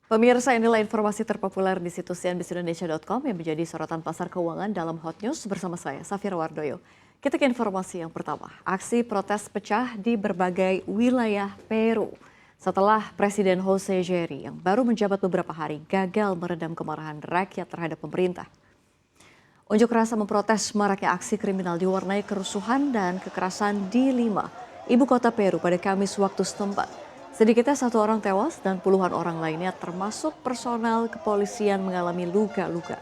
Pemirsa, inilah informasi terpopuler di situs cnbcindonesia.com yang menjadi sorotan pasar keuangan dalam Hot News bersama saya, Safira Wardoyo. Kita ke informasi yang pertama. Aksi protes pecah di berbagai wilayah Peru setelah Presiden Jose Jerry yang baru menjabat beberapa hari gagal meredam kemarahan rakyat terhadap pemerintah. Unjuk rasa memprotes maraknya aksi kriminal diwarnai kerusuhan dan kekerasan di Lima, ibu kota Peru pada Kamis waktu setempat. Sedikitnya 1 orang tewas dan puluhan orang lainnya termasuk personel kepolisian mengalami luka-luka.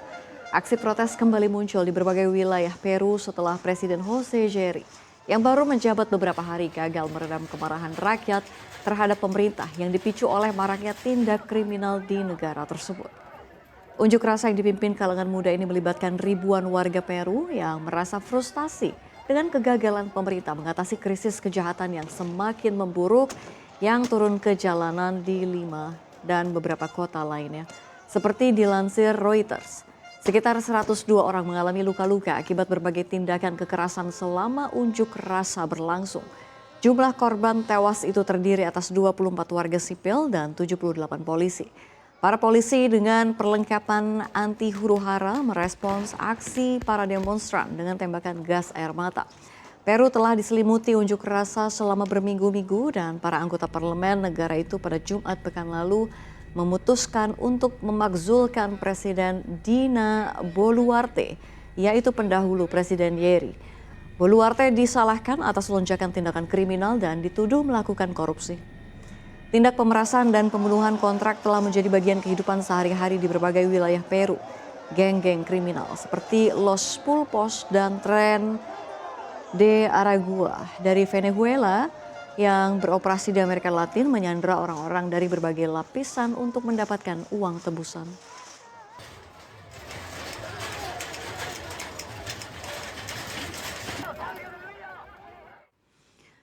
Aksi protes kembali muncul di berbagai wilayah Peru setelah Presiden Jose Jerry yang baru menjabat beberapa hari gagal meredam kemarahan rakyat terhadap pemerintah yang dipicu oleh maraknya tindak kriminal di negara tersebut. Unjuk rasa yang dipimpin kalangan muda ini melibatkan ribuan warga Peru yang merasa frustasi dengan kegagalan pemerintah mengatasi krisis kejahatan yang semakin memburuk yang turun ke jalanan di Lima dan beberapa kota lainnya. Seperti dilansir Reuters, sekitar 102 orang mengalami luka-luka akibat berbagai tindakan kekerasan selama unjuk rasa berlangsung. Jumlah korban tewas itu terdiri atas 24 warga sipil dan 78 polisi. Para polisi dengan perlengkapan anti huru-hara merespons aksi para demonstran dengan tembakan gas air mata. Peru telah diselimuti unjuk rasa selama berminggu-minggu dan para anggota parlemen negara itu pada Jumat pekan lalu memutuskan untuk memakzulkan Presiden Dina Boluarte, yaitu pendahulu Presiden Jerry. Boluarte disalahkan atas lonjakan tindakan kriminal dan dituduh melakukan korupsi. Tindak pemerasan dan pembunuhan kontrak telah menjadi bagian kehidupan sehari-hari di berbagai wilayah Peru. Geng-geng kriminal seperti Los Pulpos dan Tren de Aragua dari Venezuela yang beroperasi di Amerika Latin menyandera orang-orang dari berbagai lapisan untuk mendapatkan uang tebusan.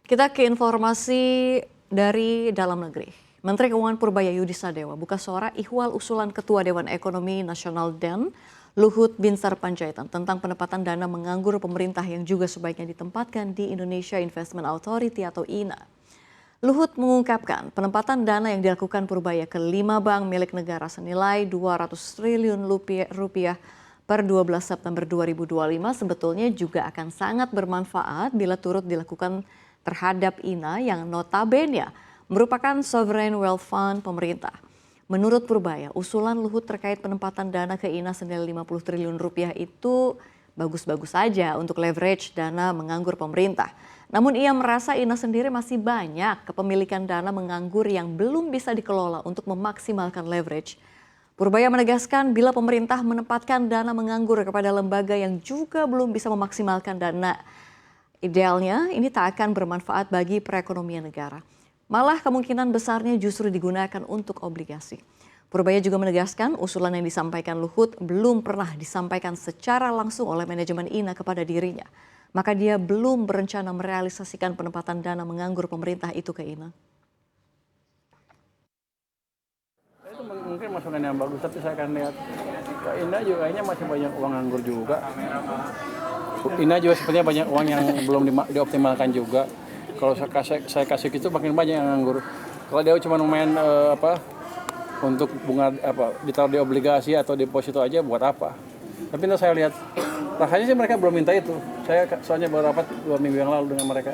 Kita ke informasi dari dalam negeri. Menteri Keuangan Purbaya Sadewa buka suara ihwal usulan Ketua Dewan Ekonomi Nasional DEN Luhut Binsar Panjaitan tentang penempatan dana menganggur pemerintah yang juga sebaiknya ditempatkan di Indonesia Investment Authority atau INA. Luhut mengungkapkan penempatan dana yang dilakukan Purbaya ke 5 bank milik negara senilai 200 triliun rupiah per 12 September 2025 sebetulnya juga akan sangat bermanfaat bila turut dilakukan terhadap INA yang notabene merupakan sovereign wealth fund pemerintah. Menurut Purbaya, usulan Luhut terkait penempatan dana ke INA senilai 50 triliun rupiah itu bagus-bagus saja untuk leverage dana menganggur pemerintah. Namun ia merasa INA sendiri masih banyak kepemilikan dana menganggur yang belum bisa dikelola untuk memaksimalkan leverage. Purbaya menegaskan bila pemerintah menempatkan dana menganggur kepada lembaga yang juga belum bisa memaksimalkan dana, idealnya ini tak akan bermanfaat bagi perekonomian negara. Malah kemungkinan besarnya justru digunakan untuk obligasi. Purbaya juga menegaskan usulan yang disampaikan Luhut belum pernah disampaikan secara langsung oleh manajemen INA kepada dirinya. Maka dia belum berencana merealisasikan penempatan dana menganggur pemerintah itu ke INA. Itu mungkin masukan yang bagus, tapi saya akan lihat ke INA juga kayaknya masih banyak uang nganggur juga. INA juga sepertinya banyak uang yang belum dioptimalkan juga. Kalau saya kasih gitu makin banyak yang nganggur. Kalau dia cuma main untuk bunga ditaruh di obligasi atau deposito aja buat apa? Tapi nanti saya lihat rasanya sih mereka belum minta itu. Saya soalnya baru rapat 2 minggu yang lalu dengan mereka.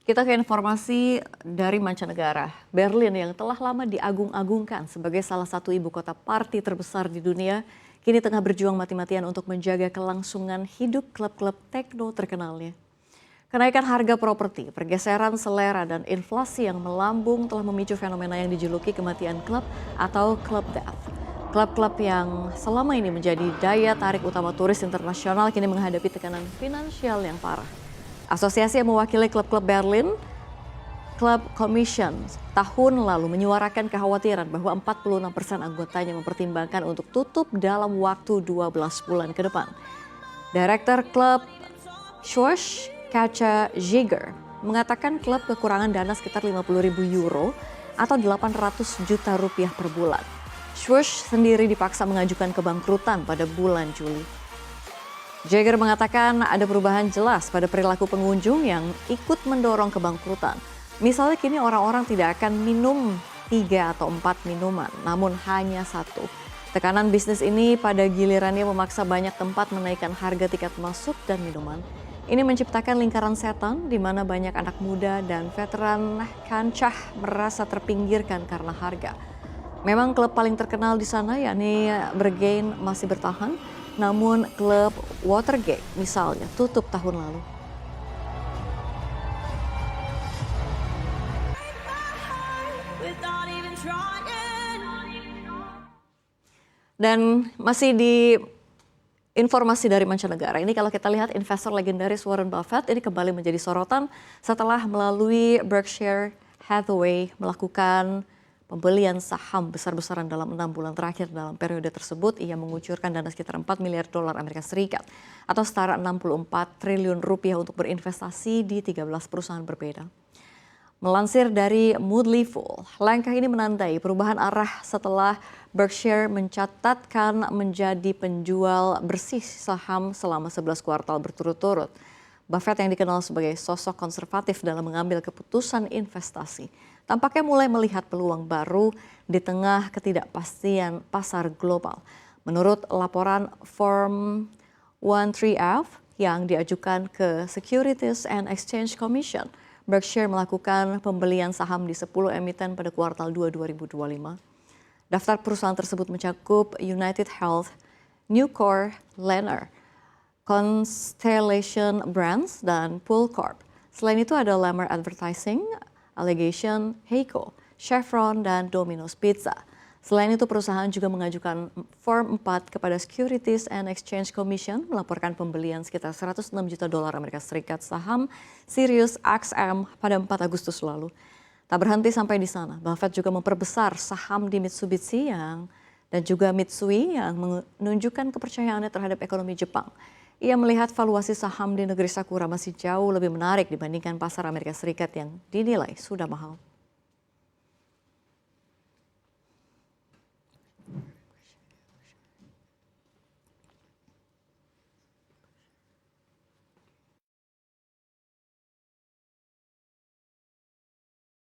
Kita ke informasi dari mancanegara. Berlin yang telah lama diagung-agungkan sebagai salah satu ibu kota party terbesar di dunia, kini tengah berjuang mati-matian untuk menjaga kelangsungan hidup klub-klub tekno terkenalnya. Kenaikan harga properti, pergeseran selera, dan inflasi yang melambung telah memicu fenomena yang dijuluki kematian klub atau club death. Klub-klub yang selama ini menjadi daya tarik utama turis internasional kini menghadapi tekanan finansial yang parah. Asosiasi yang mewakili klub-klub Berlin, Club Commission, tahun lalu menyuarakan kekhawatiran bahwa 46% anggotanya mempertimbangkan untuk tutup dalam waktu 12 bulan ke depan. Direktur klub Schwarz Katja Ziger mengatakan klub kekurangan dana sekitar 50.000 euro atau 800 juta rupiah per bulan. Schwarz sendiri dipaksa mengajukan kebangkrutan pada bulan Juli. Jagger mengatakan ada perubahan jelas pada perilaku pengunjung yang ikut mendorong kebangkrutan. Misalnya kini orang-orang tidak akan minum 3 atau 4 minuman, namun hanya satu. Tekanan bisnis ini pada gilirannya memaksa banyak tempat menaikkan harga tiket masuk dan minuman. Ini menciptakan lingkaran setan di mana banyak anak muda dan veteran kancah merasa terpinggirkan karena harga. Memang klub paling terkenal di sana yakni Berghain masih bertahan, namun klub Watergate misalnya tutup tahun lalu. Dan masih di informasi dari mancanegara, ini kalau kita lihat investor legendaris Warren Buffett ini kembali menjadi sorotan setelah melalui Berkshire Hathaway melakukan pembelian saham besar-besaran dalam 6 bulan terakhir. Dalam periode tersebut, ia mengucurkan dana sekitar 4 miliar dolar Amerika Serikat atau setara 64 triliun rupiah untuk berinvestasi di 13 perusahaan berbeda. Melansir dari Moodley Fool, langkah ini menandai perubahan arah setelah Berkshire mencatatkan menjadi penjual bersih saham selama 11 kuartal berturut-turut. Buffett yang dikenal sebagai sosok konservatif dalam mengambil keputusan investasi, tampaknya mulai melihat peluang baru di tengah ketidakpastian pasar global. Menurut laporan Form 13F yang diajukan ke Securities and Exchange Commission, Berkshire melakukan pembelian saham di 10 emiten pada kuartal 2 2025. Daftar perusahaan tersebut mencakup United Health, Nucor, Lennar, Constellation Brands, dan Pool Corp. Selain itu ada Lamar Advertising, Allegation, Heiko, Chevron, dan Domino's Pizza. Selain itu perusahaan juga mengajukan Form 4 kepada Securities and Exchange Commission melaporkan pembelian sekitar 106 juta dolar Amerika Serikat saham Sirius XM pada 4 Agustus lalu. Tak berhenti sampai di sana, Buffett juga memperbesar saham di Mitsubishi dan juga Mitsui yang menunjukkan kepercayaannya terhadap ekonomi Jepang. Ia melihat valuasi saham di negeri Sakura masih jauh lebih menarik dibandingkan pasar Amerika Serikat yang dinilai sudah mahal.